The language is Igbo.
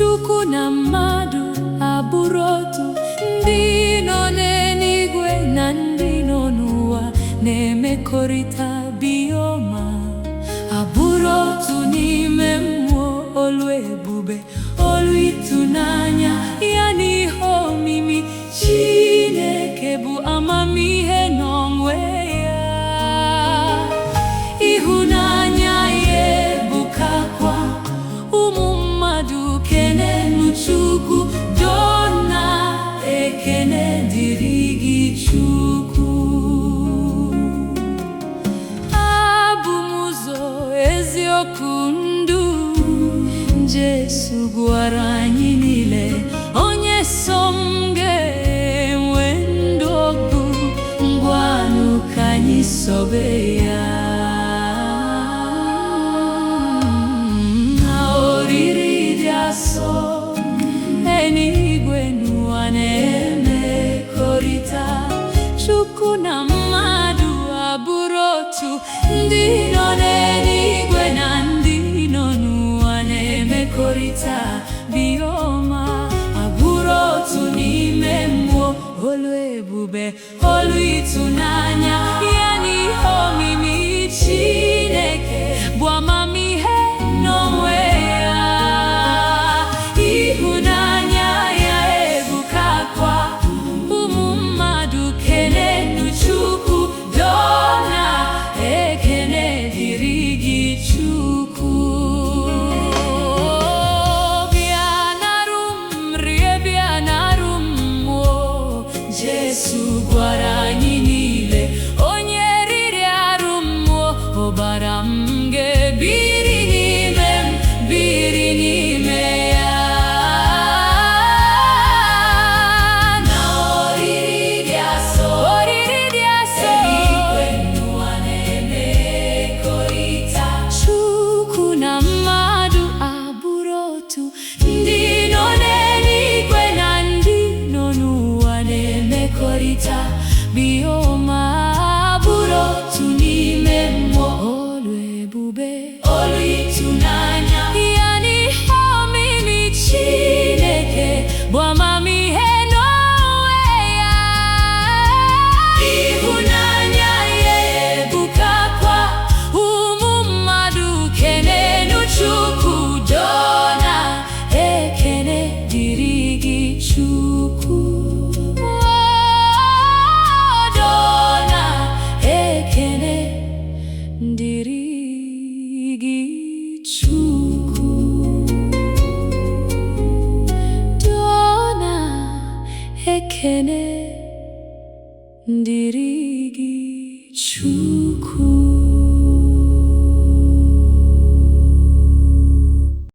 Chukwu na mmadụ abụrụ otu, ndị nọ n'eluigwe na ndị nọ n'ụwa na-emekọrịta bioma. Abụrụ otu n'ime mmụọ, olu ebube, olu ịtụnanya, ya na ihe omimi. Chineke bụ amamihe n'onwe ya, ịhụnanya ya ebukakwa. Ụmụ mmadụ kenenu Chukwu, dona ekene dịrị gị Chukwu. Abụ m ụzọ, eziokwu, ndụ. Jesu gwara anyị niile, onye so m ga-enwe ndụ ọgụ. Ngwanụ ka anyị sobe ya. Eluigwe n'ụwa na-emekọrịta. Chukwu na mmadụ abụrụ otu, ndị nọ n'eluigwe na ndị nọ n'ụwa na-emekọrịta bioma. Abụrụ otu n'ime mmụọ, olu ebube, olu ịtụnanya, ya na ihe omimi. Chineke bụ amamihe n'onwe ya, ịhụnanya ya ebukakwa. Ụmụ mmadụ kenenu Chukwu, dona ekene dịrị gị Chukwu. Bịa narụ m, rie, bịa narụ m mmụọ. Jesu gwara anyị niile, onye riri arụ mmụọ, ọbara m ga-ebiri n'ime m, biri n'ime ya. Chukwu na mmadụ abụrụ otu, ndị nọ n'eluigwe na ndị nọ n'ụwa na-emekọrịta bioma. Abụrụ otu n'ime mmụọ, olu ebube, olu ịtụnanya, ya na ihe omimi. Chineke bụ amamihe n'onwe ya, ịhụnanya ya ebukakwa. Ụmụ mmadụ kenenu Chukwu, dona ekene dịrị gị Chukwu. Dona ekene dịrị gị Chukwu. Dona ekene dịrị gị Chukwu.